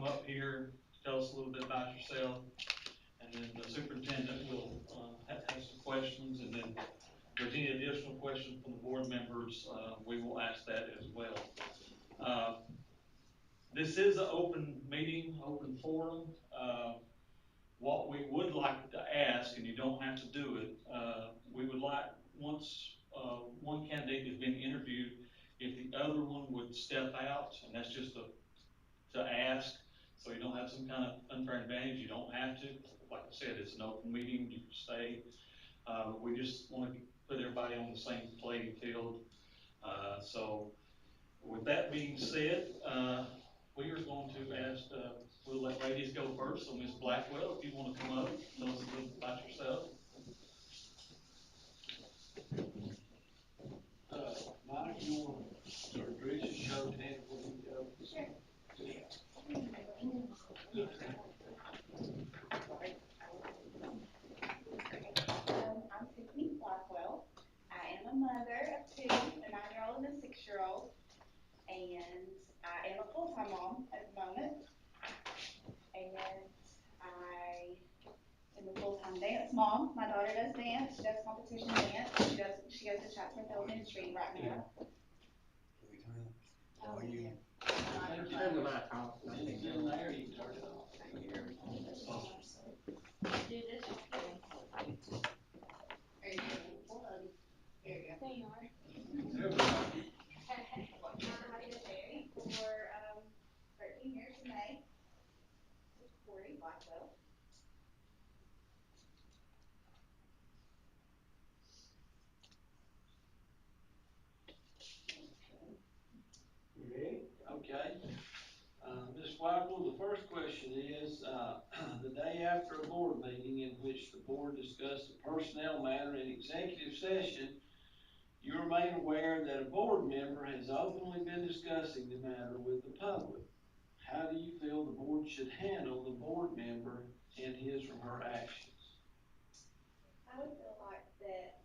come up here, tell us a little bit about yourself, and then the superintendent will have some questions, and then if there's any additional questions from the board members, we will ask that as well. This is an open meeting, open forum. What we would like to ask, and you don't have to do it, we would like, once one candidate has been interviewed, if the other one would step out, and that's just to ask, so you don't have some kind of unfair advantage. You don't have to. Like I said, it's an open meeting. You can stay. We just want to put everybody on the same playing field. So with that being said, we are going to ask, we'll let ladies go first. So Ms. Blackwell, if you want to come up, tell us a little about yourself. Monica, you want to introduce your show and before you go? Sure. I'm Tiffany Blackwell. I am a mother of two, a 9-year-old and a 6-year-old, and I am a full-time mom at the moment. And I am a full-time dance mom. My daughter does dance. She does competition dance. She goes to Chapter Elementary right now. Oh, yeah. Turn the mic off. It's in there, you can turn it off. Do this. There you go. There you go. There you are. I've been married for 13 years in May. Corey Blackwell. You ready? Okay. Ms. Blackwell, the first question is, the day after a board meeting in which the board discussed a personnel matter in executive session, you are made aware that a board member has openly been discussing the matter with the public. How do you feel the board should handle the board member and his or her actions? I would feel like that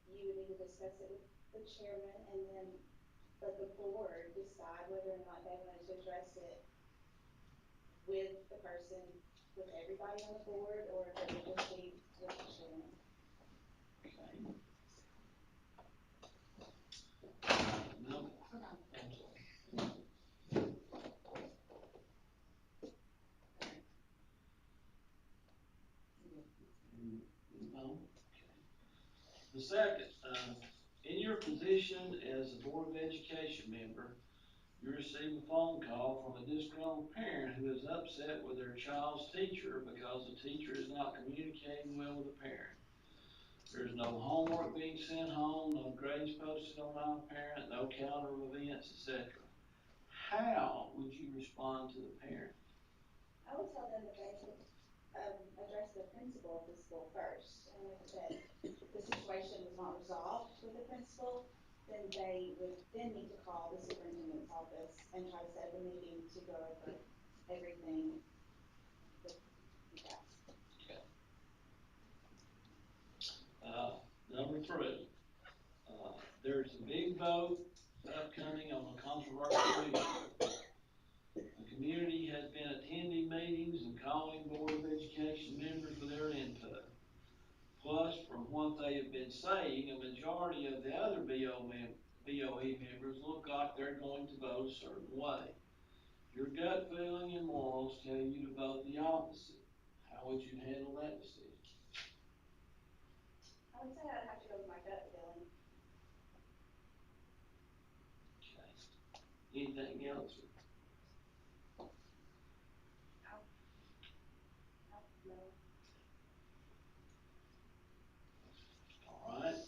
you would need to discuss it with the chairman and then let the board decide whether or not they wanted to address it with the person, with everybody on the board, or if it would just be with the chairman. Okay. No. No. The second, in your position as a Board of Education member, you receive a phone call from a disgruntled parent who is upset with their child's teacher because the teacher is not communicating well with the parent. There's no homework being sent home, no grades posted on iParent, no calendar of events, etc. How would you respond to the parent? I would tell them that they would address the principal of the school first, and if that the situation was not resolved with the principal, then they would then need to call the superintendent's office and try to set up a meeting to go over everything with you guys. Okay. Number 3, there's a big vote upcoming on a controversial issue. The community has been attending meetings and calling Board of Education members for their input. Plus, from what they have been saying, a majority of the other BOE members look like they're going to vote a certain way. Your gut feeling and morals tell you to vote the opposite. How would you handle that decision? I would say I'd have to go with my gut feeling. Okay. Anything else? No. All right.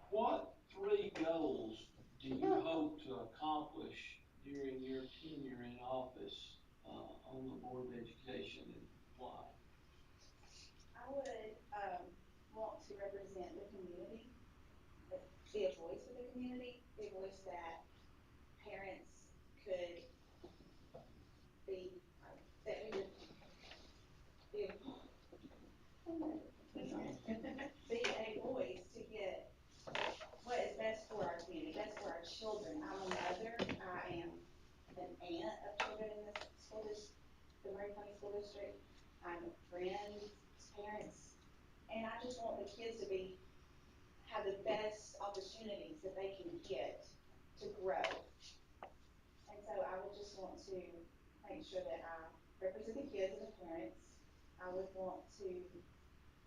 What 3 goals do you hope to accomplish during your tenure in office on the Board of Education, and why? I would want to represent the community, be a voice for the community, be a voice that parents could be, that we would be be a voice to get what is best for our community, best for our children. I'm a mother, I am an aunt of children in this school the Murray County School District. I'm friends, parents, and I just want the kids to have the best opportunities that they can get to grow. And so I would just want to make sure that I represent the kids and the parents. I would want to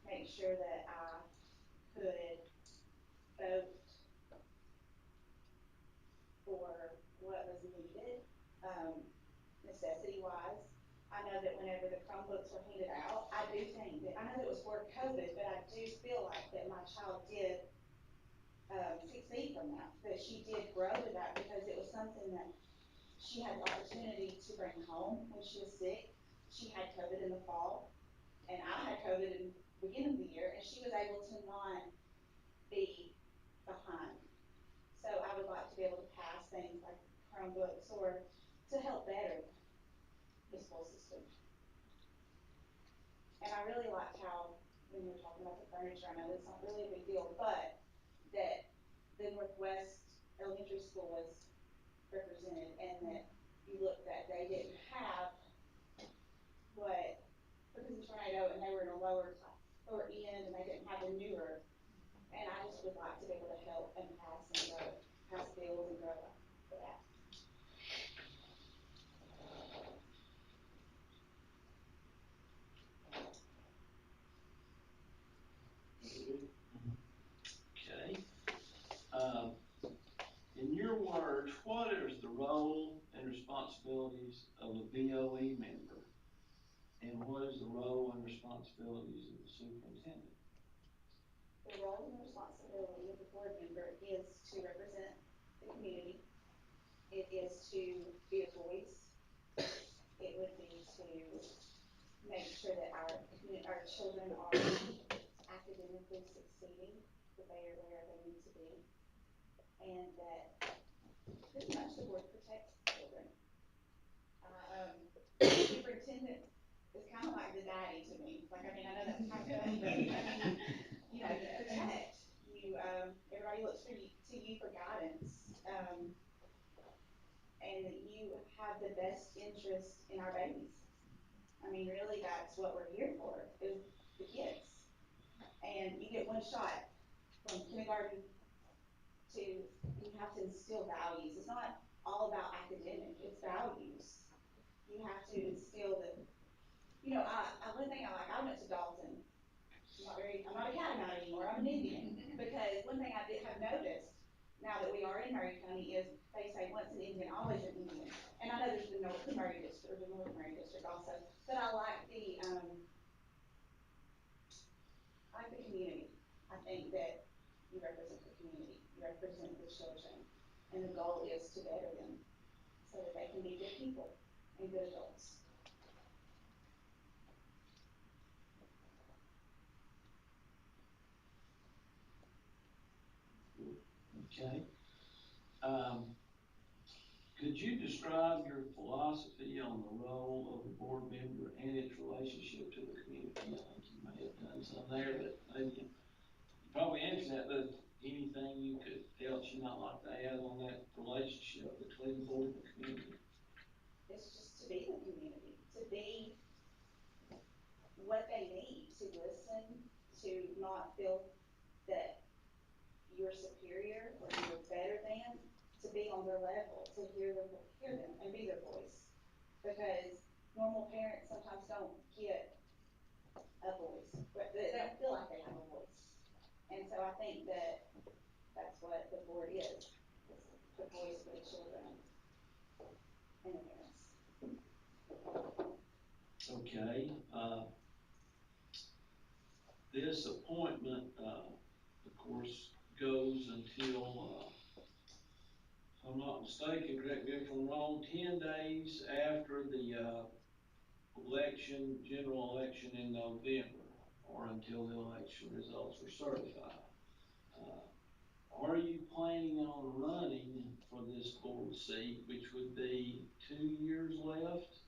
make sure that I could vote for what was needed, necessity-wise. I know that whenever the Chromebooks were handed out, I do think that, I know that it was for COVID, but I do feel like that my child did succeed from that, that she did grow to that because it was something that she had the opportunity to bring home when she was sick. She had COVID in the fall, and I had COVID in the beginning of the year, and she was able to not be behind. So I would like to be able to pass things like Chromebooks or to help better the school system. And I really liked how, when you were talking about the furniture, I know it's not really a big deal, but that the Northwest Elementary School was represented, and that you looked at, they didn't have what, because of the tornado, and they were in a lower end, and they didn't have the newer. And I just would like to be able to help and pass bills and grow up for that. Okay. In your words, what is the role and responsibilities of a BOE member? And what is the role and responsibilities of the superintendent? The role and responsibility of the board member is to represent the community. It is to be a voice. It would be to make sure that our children are academically succeeding, that they are where they need to be, and that pretty much the board protects children. The superintendent is kind of like the daddy to me. Like, I mean, I know that's kind of funny, but I mean, you know, you protect. Everybody looks to you for guidance, and that you have the best interest in our babies. I mean, really, that's what we're here for, is the kids. And you get one shot from kindergarten to, you have to instill values. It's not all about academic, it's values. You have to instill one thing I went to Dalton. I'm not a catamount anymore, I'm an Indian. Because one thing I did have noticed, now that we are in Murray County, is they say once an Indian, always an Indian. And I know there's the North Murray District, or the North Murray District also, but I like the community. I think that you represent the community, you represent the children, and the goal is to better them so that they can be good people and good adults. Okay. Could you describe your philosophy on the role of a board member and its relationship to the community? I think you may have done some there, but maybe you probably answered that, but anything you else you might like to add on that relationship between the board and the community? It's just to be the community, to be what they need, to listen, to not feel that you're superior or you're better than, to be on their level, to hear them and be their voice. Because normal parents sometimes don't get a voice, but they don't feel like they have a voice. And so I think that that's what the board is the voice for the children and the parents. Okay. This appointment, of course, goes until, if I'm not mistaken, correct me if I'm wrong, 10 days after the general election in November, or until the election results are certified. Are you planning on running for this board seat, which would be 2 years left?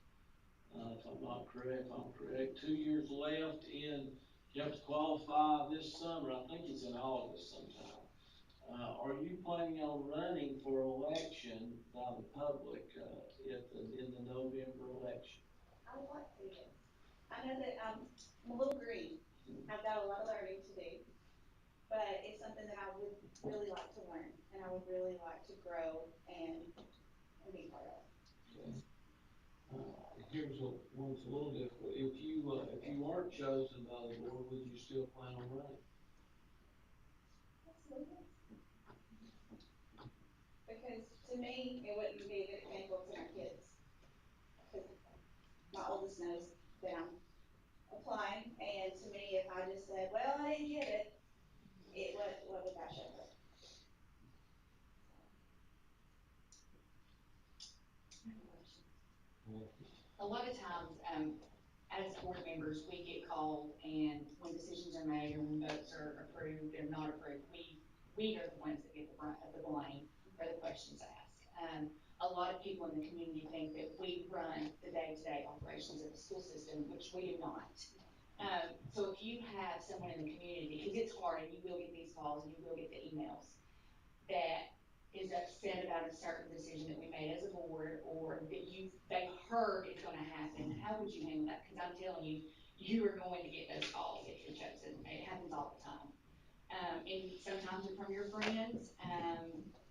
If I'm correct, 2 years left, and you have to qualify this summer. I think it's in August sometime. Are you planning on running for election by the public in the November election? I I would like to, yes. I know that I'm a little green. I've got a lot of learning to do, but it's something that I would really like to learn, and I would really like to grow and be part of. Here's one's a little difficult. If you weren't chosen by the board, would you still plan on running? Absolutely. Because to me, it wouldn't be a good example to my kids. Because my oldest knows that I'm applying, and to me, if I just said, well, I didn't get it, what would that show her? A lot of times, as board members, we get called, and when decisions are made or when votes are approved or not approved, we are the ones that get the brunt of the blame or the questions asked. A lot of people in the community think that we run the day-to-day operations of the school system, which we do not. So if you have someone in the community, because it's hard, and you will get these calls and you will get the emails, that is upset about a certain decision that we made as a board, or that they heard is going to happen, how would you handle that? Because I'm telling you, you are going to get those calls if you're chosen. It happens all the time. And sometimes they're from your friends,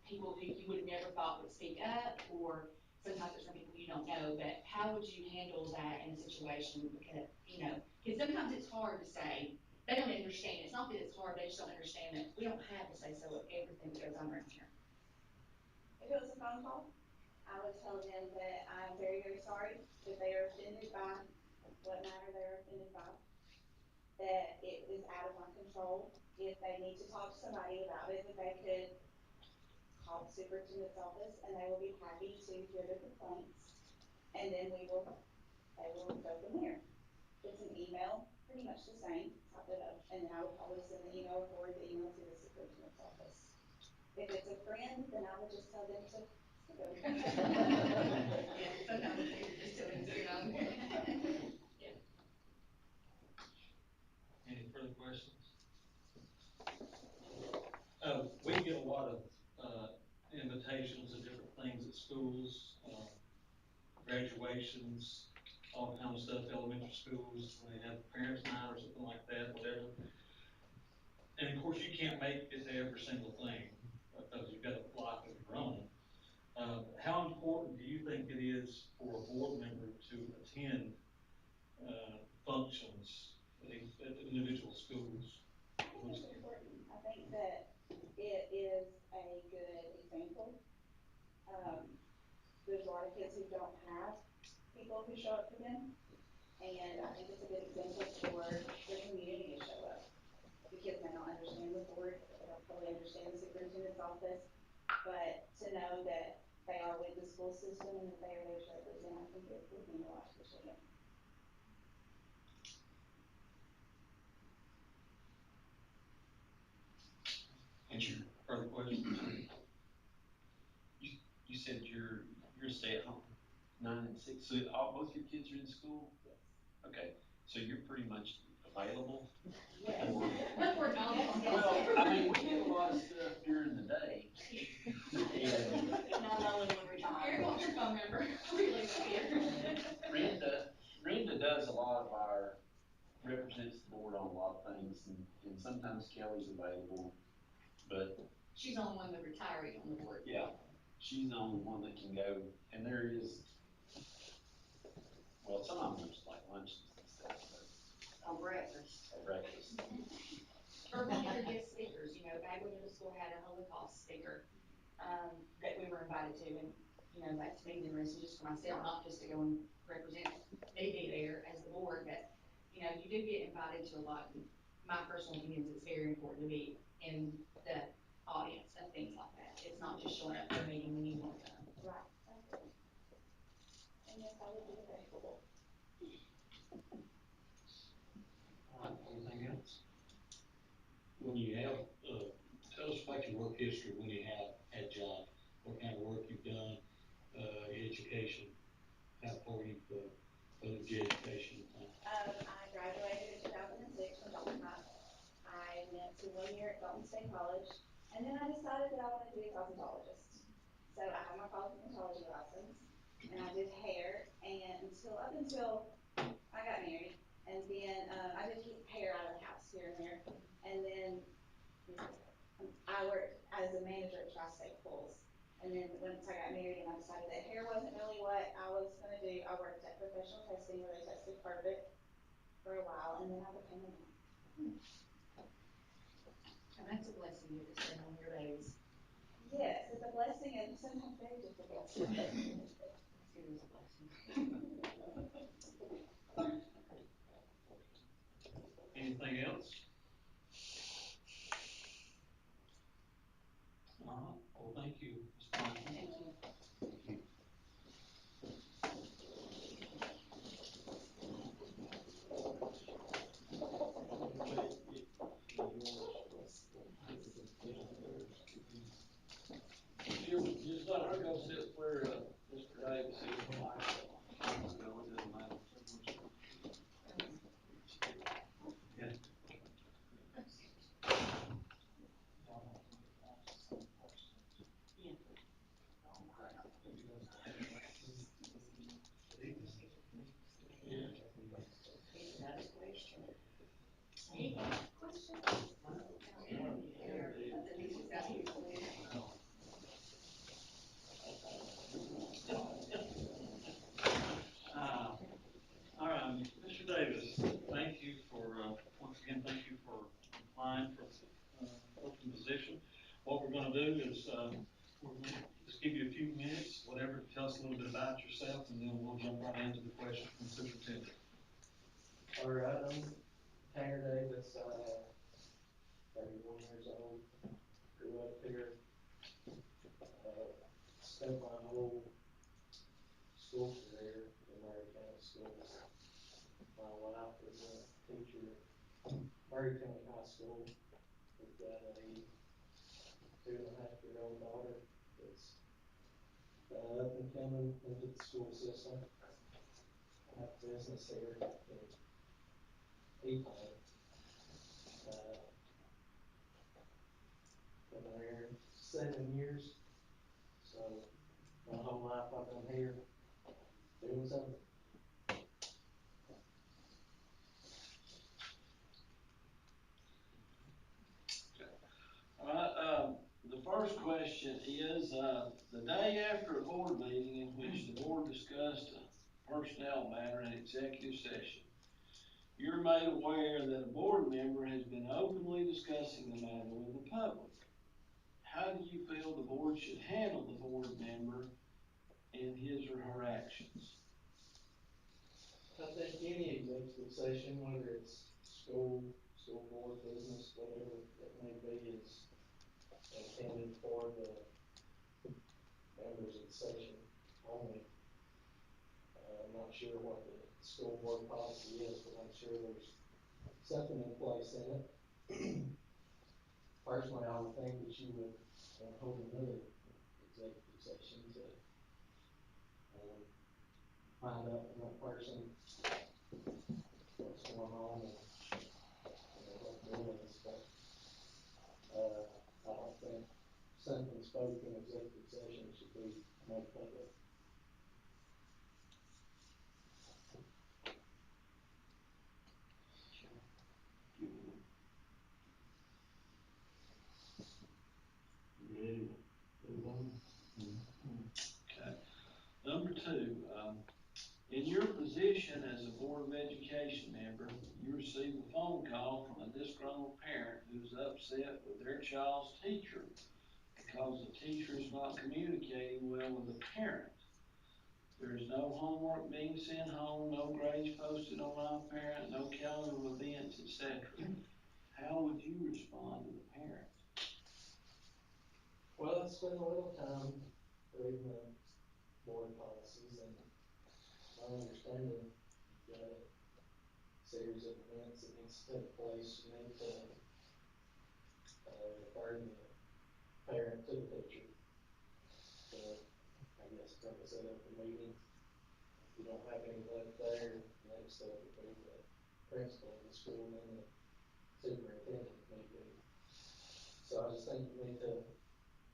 people who you would have never thought would speak up, or sometimes it's from people you don't know. But how would you handle that in a situation? Because, because sometimes it's hard to say. They don't understand. It's not that it's hard, they just don't understand that we don't have to say so of everything that goes on around here. If it was a phone call, I would tell them that I'm very, very sorry that they are offended by what matter they're offended by, that it is out of my control. If they need to talk to somebody about it, that they could call the superintendent's office, and they will be happy to hear the complaints, and then they will go from there. It's an email, pretty much the same, type it up, and then I would probably send the email or forward the email to the superintendent's office. If it's a friend, then I would just tell them to skip over. Yeah, sometimes it's easier just to skip on. Yeah. Any further questions? We get a lot of invitations to different things at schools, graduations, all kinds of stuff, elementary schools, when they have parents' night or something like that, whatever. And of course, you can't make it to every single thing because you've got a life of your own. How important do you think it is for a board member to attend functions at individual schools? I think it's important. I think that it is a good example. There's a lot of kids who don't have people who show up for them, and I think it's a good example for the community to show up. The kids may not understand the board, they don't fully understand the superintendent's office, but to know that they are with the school system and that they are there to represent, I think it would mean a lot to the children. Any further questions? You said you're stay at home, 9 and 6. So both your kids are in school? Yes. Okay, so you're pretty much available. Yes. Well, I mean, we do a lot of stuff during the day. And Not only when we're talking. Here comes your phone number. We leave it here. Renda does a lot of represents the board on a lot of things, and sometimes Kelly's available, but She's the only one that retiring on the board. yeah, she's the only one that can go, and there is, well, some of them just like lunches and stuff, but On breakfast. breakfast. Or one of their guest speakers, Bagley Middle School had a Holocaust speaker, that we were invited to, and, that's been interesting just for myself, not just to go and represent, they be there as the board, but, you do get invited to a lot. My personal opinion is it's very important to be in the audience of things like that. It's not just showing up for a meeting when you want to. Right. Okay. And yes, I would be available. Anything else? When you have, tell us about your work history when you have had jobs, what kind of work you've done, education, how far you've moved your education. I graduated in 2006 from Dalton High. I went to 1 year at Dalton State College, and then I decided that I wanted to be a cosmetologist. So I have my cosmetology license, and I did hair, and up until And then, I just keep hair out of the house here and there. And then I work as a manager at Tri-State Pools. And then once I got married and I decided that hair wasn't really what I was gonna do, I worked at professional testing where they tested carpet for a while, and then I became a mom. And that's a blessing you to spend on your days. Yes, it's a blessing and sometimes very difficult. It is a blessing. Anything else? All right, well, thank you, Ms. Thompson. Thank you. Just let her go sit where, Mr. Davis is. No, it doesn't matter. It's not a question. Any questions? Denise's got his list. All right, Mr. Davis, thank you for, once again, thank you for applying for, open position. What we're gonna do is, we're gonna just give you a few minutes, whatever, tell us a little bit about yourself, and then we'll jump right into the questions from the superintendent. All right, I'm Tenure Davis, 31 years old, grew up here, spent my whole school career in Murray County Schools. My wife is a teacher at Murray County High School. We've got a 2.5-year-old daughter that's up and coming into the school system. I have a business here in Econ. Been there 7 years, so my whole life I've been here doing something. All right, the first question is, the day after a board meeting in which the board discussed a personnel matter in executive session, you're made aware that a board member has been openly discussing the matter with the public. How do you feel the board should handle the board member in his or her actions? I think any executive session, whether it's school board, business, whatever it may be, is intended for the members of the session only. I'm not sure what the school board policy is, but I'm sure there's something in place in it. Personally, I would think that you would hold another executive session to find out from that person what's going on and what the deal is. But I don't think something spoken in executive session should be made public. Ready? Okay. Number two, in your position as a Board of Education member, you receive a phone call from a disgruntled parent who's upset with their child's teacher because the teacher is not communicating well with the parent. There is no homework being sent home, no grades posted on iParent, no calendar of events, etc. How would you respond to the parent? Well, I spent a little time reading the board policies, and my understanding, you've got a series of events that needs to take place. You need to refer the parent to the teacher. So, I guess probably set up a meeting. If you don't have any left there, the next step would be the principal of the school and the superintendent maybe. So I just think you need to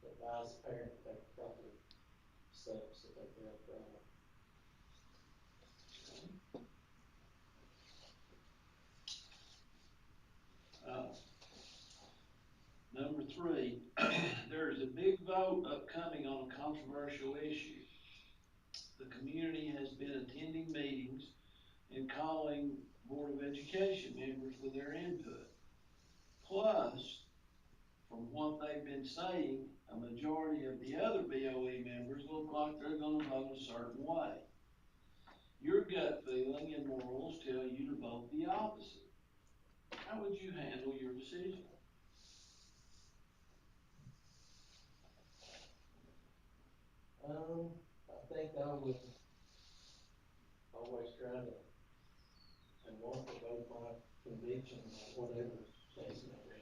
advise the parent to take the proper steps to take care of the problem. 3, there is a big vote upcoming on a controversial issue. The community has been attending meetings and calling Board of Education members for their input. Plus, from what they've been saying, a majority of the other BOE members look like they're gonna vote a certain way. Your gut feeling and morals tell you to vote the opposite. How would you handle your decision? I think I would always try to, and want to vote my convictions, whatever case may be.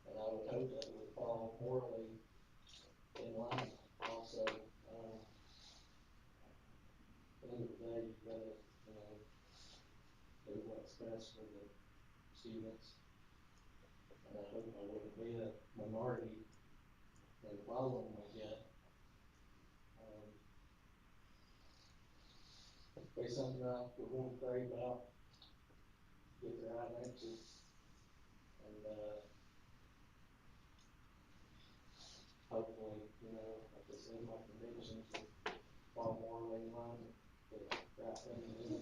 And I would hope that would fall morally in line also. At the end of the day, you gotta, do what's best for the students. And I hope I wouldn't be a minority in following my gut. Be something I would want to pray about, get the right answers, and hopefully, like I said, my convictions would fall morally in line with the right thing to do.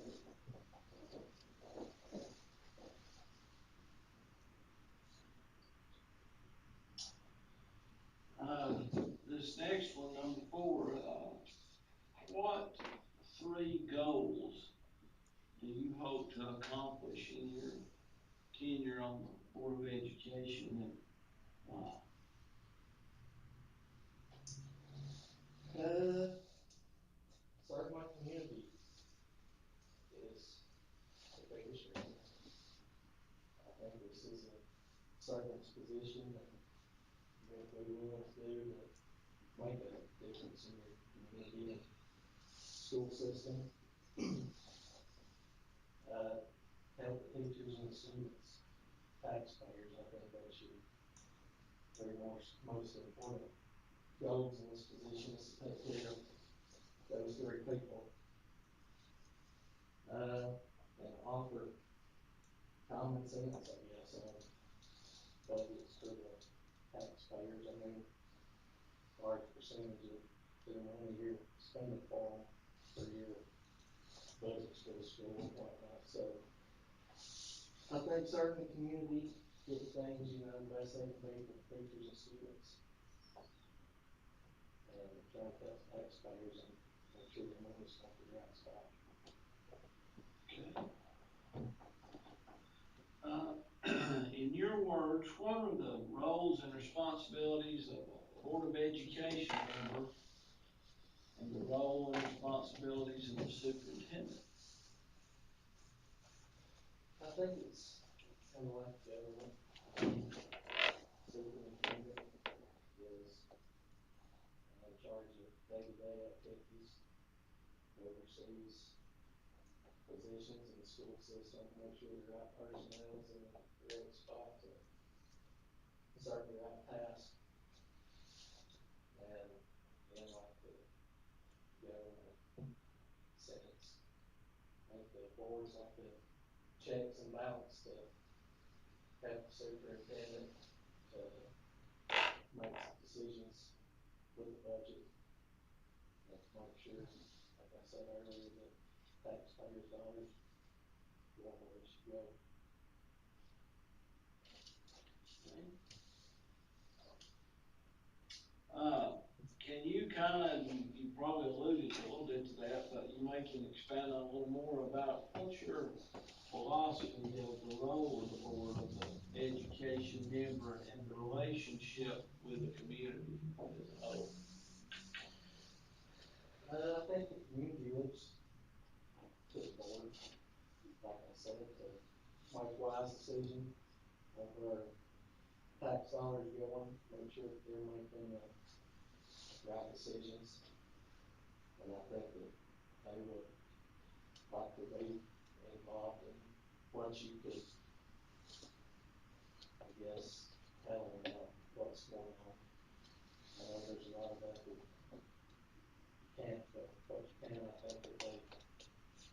This next one, number 4, what 3 goals do you hope to accomplish in your tenure on the Board of Education, and why? Serve my community is the biggest reason. I think this is a servant's position that you have to be willing to do to make a difference in your community and school system. Help the teachers and the students, taxpayers. I think that should be most important goals in this position is to take care of those 3 people. And offer common sense, I guess, on budgets for the taxpayers. I mean, large percentage of their money you're spending for your budgets for the school and whatnot. So I think serving the community, getting things, the best they can be for the teachers and students. And trying to help taxpayers and make sure their money's going to the right spot. Okay. In your words, what are the roles and responsibilities of a Board of Education member and the role and responsibilities of the superintendent? I think it's kind of like government. Superintendent is in charge of day-to-day activities, oversees positions in the school system, make sure the right personnel is in the right spot to serve the right task. And in like the government sense, I think the board's like the checks and balance to have the superintendent to make decisions with the budget. And to make sure, like I said earlier, that taxpayers' dollars go where it should go. Can you you probably alluded a little bit to that, but you may can expand on a little more about what's your philosophy of the role of the board of the education member and the relationship with the community as a whole? I think the community looks to the board, like I said, to make wise decisions on where tax dollars going, make sure that they're making the right decisions. And I think that they would like to be involved in what you could, I guess, tell them about what's going on. I know there's a lot of that that you can't, but what you can, I think that they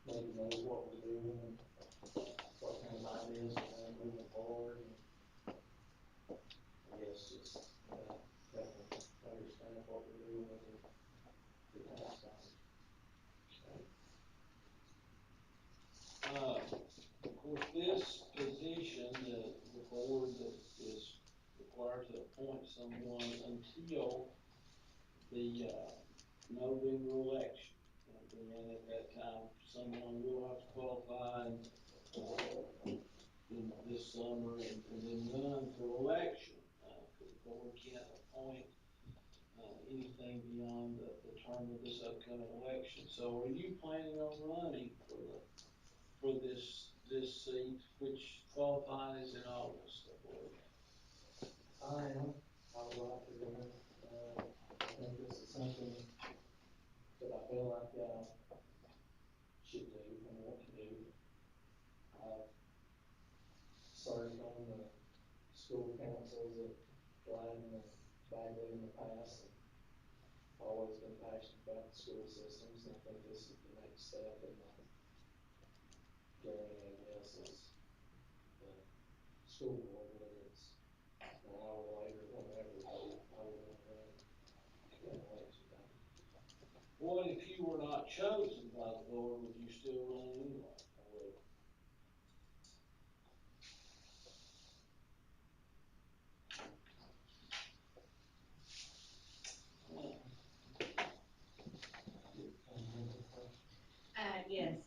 maybe know what we're doing and what kind of ideas we're moving forward. And board that is required to appoint someone until the, November election. And then at that time, someone will have to qualify, in this summer and then run for election. Cause the board can't appoint, anything beyond the term of this upcoming election. So are you planning on running for this seat, which qualifies in August, I believe? I am, I would like to run, I think this is something that I feel like I should do and want to do. I've served on the school councils at Gladden and Bagley in the past, and always been passionate about the school systems, and I think this is the next step in my journey, I guess, is the school board, whether it's now or later, whenever, I would want to run in election time. What if you were not chosen by the board, would you still run anyway? Or would- Yes,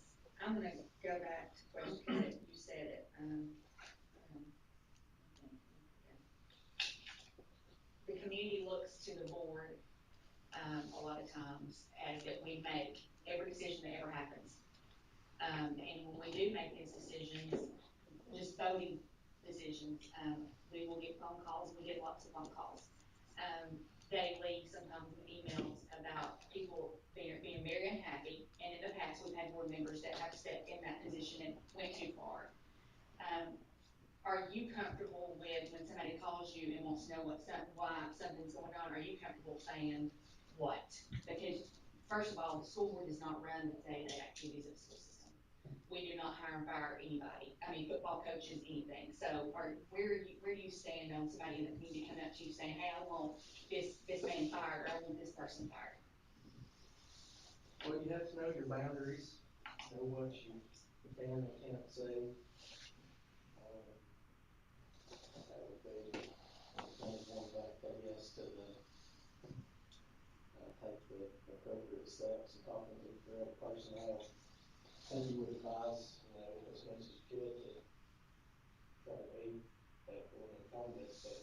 I'm gonna go back to question, because you said it, the community looks to the board, a lot of times, as that we make every decision that ever happens. And when we do make these decisions, just voting decisions, we will get phone calls, we get lots of phone calls, daily, sometimes emails about people being very unhappy. And in the past, we've had board members that have stepped in that position and went too far. Are you comfortable with when somebody calls you and wants to know why something's going on? Are you comfortable saying what? Because first of all, the school board does not run the day-to-day activities of the school system. We do not hire and fire anybody. I mean, football coaches, anything. So, where do you stand on somebody in the community coming up to you saying, "Hey, I want this man fired, or I want this person fired"? Well, you have to know your boundaries, know what you can and can't say. That would be one back, I guess, to take the appropriate steps and talking to the correct personnel. And you would advise, as much as you could to try to be helpful and informative, but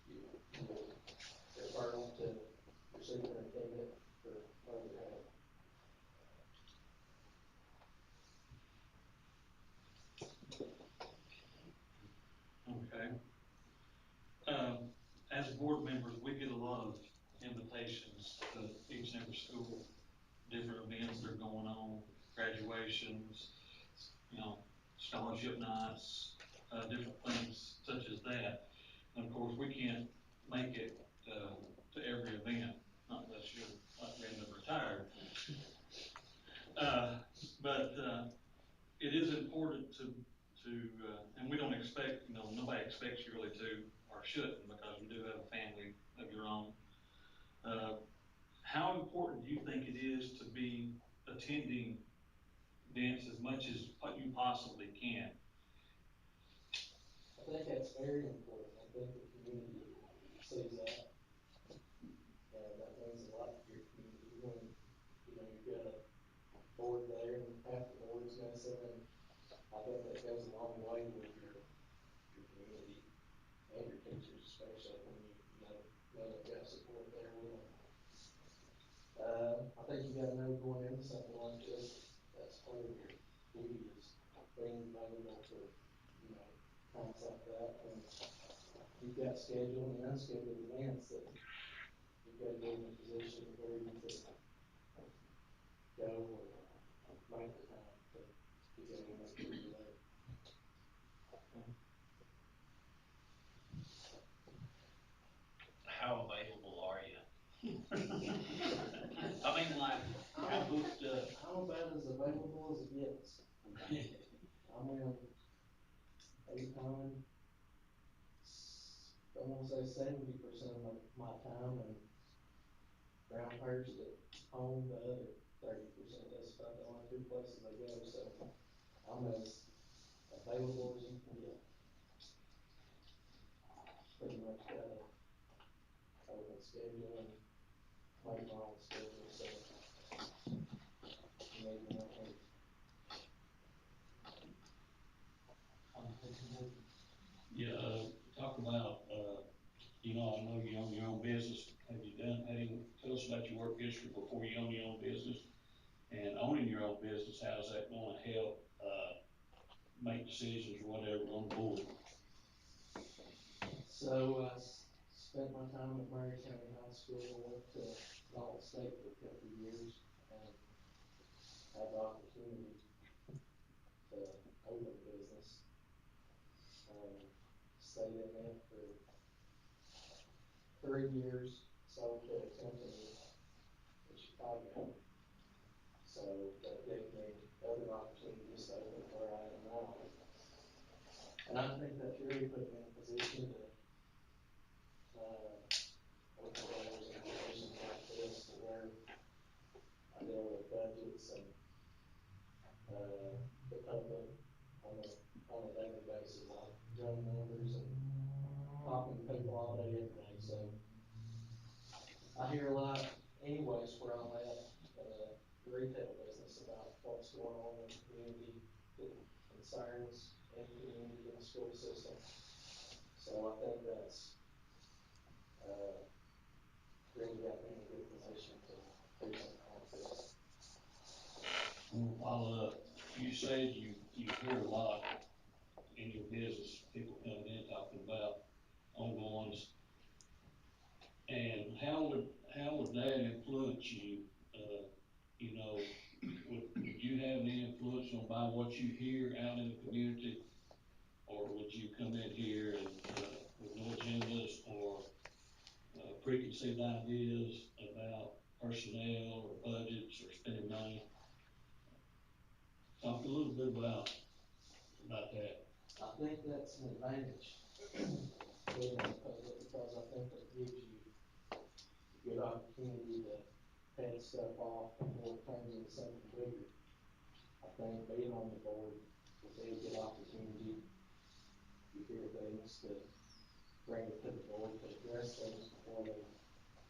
you would refer them to your superintendent for further help. Okay. As board members, we get a lot of invitations to each and every school, different events that are going on, graduations, scholarship nights, different things such as that. And of course, we can't make it, to every event, not unless you're like ready to retire. But it is important and we don't expect, nobody expects you really to, or shouldn't, because you do have a family of your own. How important do you think it is to be attending events as much as what you possibly can? I think that's very important. I think the community sees that, and that means a lot to your community when, you've got a board there and half the board's missing, and I think that goes a long way with your community and your teachers, especially when know they've got support there with them. I think you gotta know going into something like this, that's part of your duty is being available for, times like that when you've got scheduled and unscheduled events that you've got to be in a position where you can go or make the time to go and make sure you're there. How available are you? I mean, like, how booked up? I'm about as available as it gets. I'm in anytime, I want to say 70% of my time, and Groundhurst at home, the other 30%. That's about the only two places I go, so I'm as available as you can get. much gotta open schedule and make my own schedule, so maybe not me. Yeah, talk about, you know, I know you own your own business. Tell us about your work history before you own your own business. And owning your own business, how's that gonna help, make decisions or whatever on the board? So I spent my time at Murray County High School, went to Dalton State for a couple of years, and had the opportunity to open a business. Stayed in it for 3 years, sold to a company in Chicago. So that gave me other opportunities to open where I am now. And I think that's really put me in a position to, open doors in positions like this to where I deal with budgets and, the public on a daily basis. I run numbers and talking to people all day, every day, so I hear a lot anyways where I'm at, the retail business about what's going on in the community, the concerns in the community and the school system. So I think that's, really got me in a good position to do something like this. While, you said you hear a lot in your business, people coming in talking about ongoings. And how would that influence you? You know, would you have any influence on by what you hear out in the community? Or would you come in here and, with no agendas or, preconceived ideas about personnel or budgets or spending money? Talk a little bit about that. I think that's an advantage being in the public, because I think it gives you a good opportunity to head stuff off before it turns into something bigger. I think being on the board would be a good opportunity. You hear things to bring it to the board to address things before they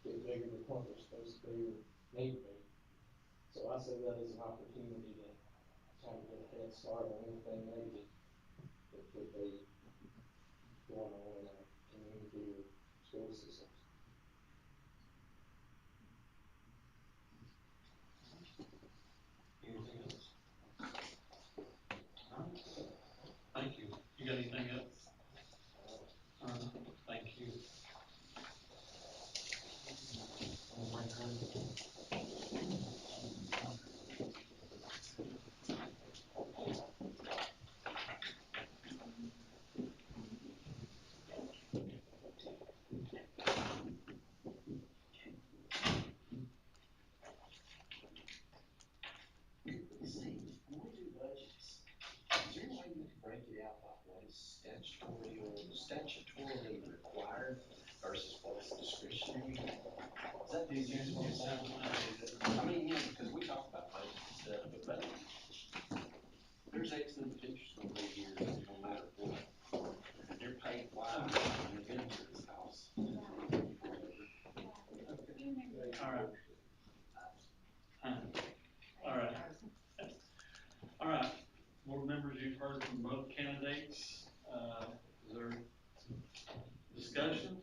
get bigger than what they're supposed to be or need to be. So I see that as an opportunity to kind of get a head start on anything maybe that could be going on in our community or school systems. Anything else? Thank you. You got anything else? Thank you. See, when we do budgets, is there a way you can break it out by what is statutorily required versus what's discretionary? Does that make sense what I'm saying? I mean, yeah, because we talk about budgets and stuff, but there's X number of teachers gonna be here no matter what. They're paid wise, and they're gonna hear this house. All right, board members, you've heard from both candidates. Is there discussion?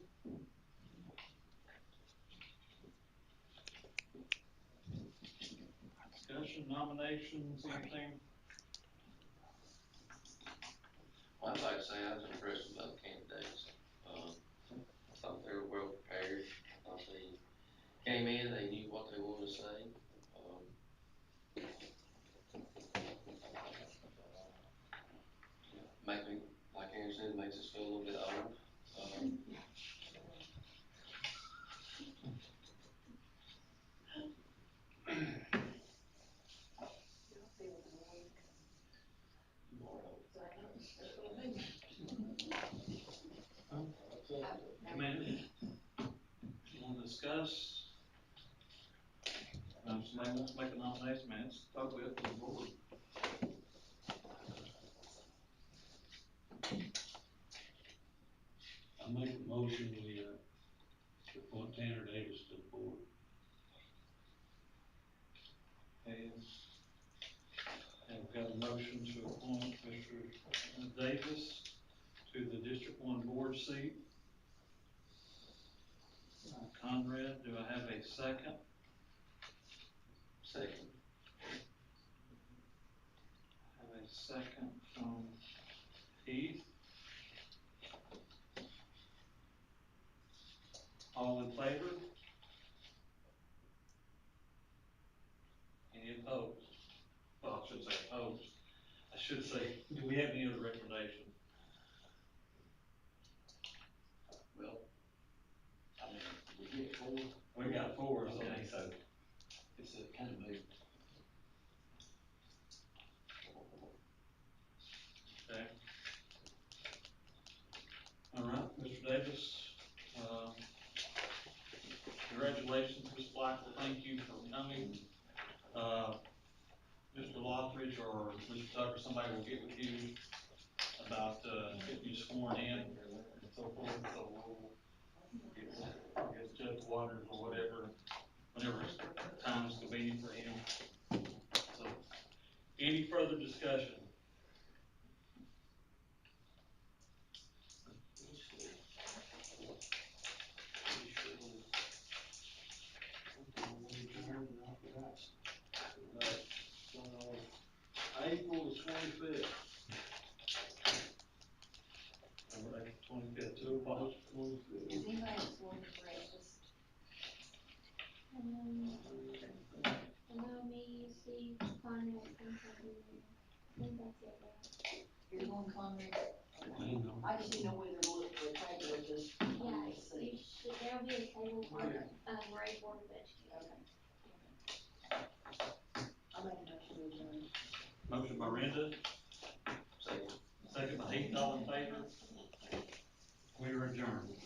Discussion, nominations, anything? Well, I'd like to say I was impressed with both candidates. I thought they were well prepared. I thought they came in, they knew what they wanted to say. Make me, like Aaron said, makes us feel a little bit old. Amanda, you want to discuss? Somebody wants to make a nomination, man, it's totally up to the board. I make a motion I've got a motion to appoint Mr. Davis to the District One Board seat. Conrad, do I have a second? Second. I have a second from Heath. All in favor? Any opposed? Well, I shouldn't say opposed. I should say, do we have any other recommendation? Well, I mean, we get four. We got four, so Okay, so it's a kind of moot. okay. All right, Mr. Davis, congratulations, Ms. Blackler, thank you for coming. Mr. Lothridge or Mr. Tucker, somebody will get with you about, getting you sworn in and so forth, so we'll get Judge Waters or whatever, whenever time is convenient for him. So, any further discussion? April the 25th. All right, 25th, 2 o'clock. Is anybody else going for breakfast? I know me, Steve, Conrad, and Tony. I think that's it, right? You're going Conrad? I just didn't know whether to look for a table or just. Yeah, See. there'll be a table for, Ray Board of Education. Okay. I make a motion to adjourn. Motion by Renda, Second. second by Heath, all in favor? We are adjourned.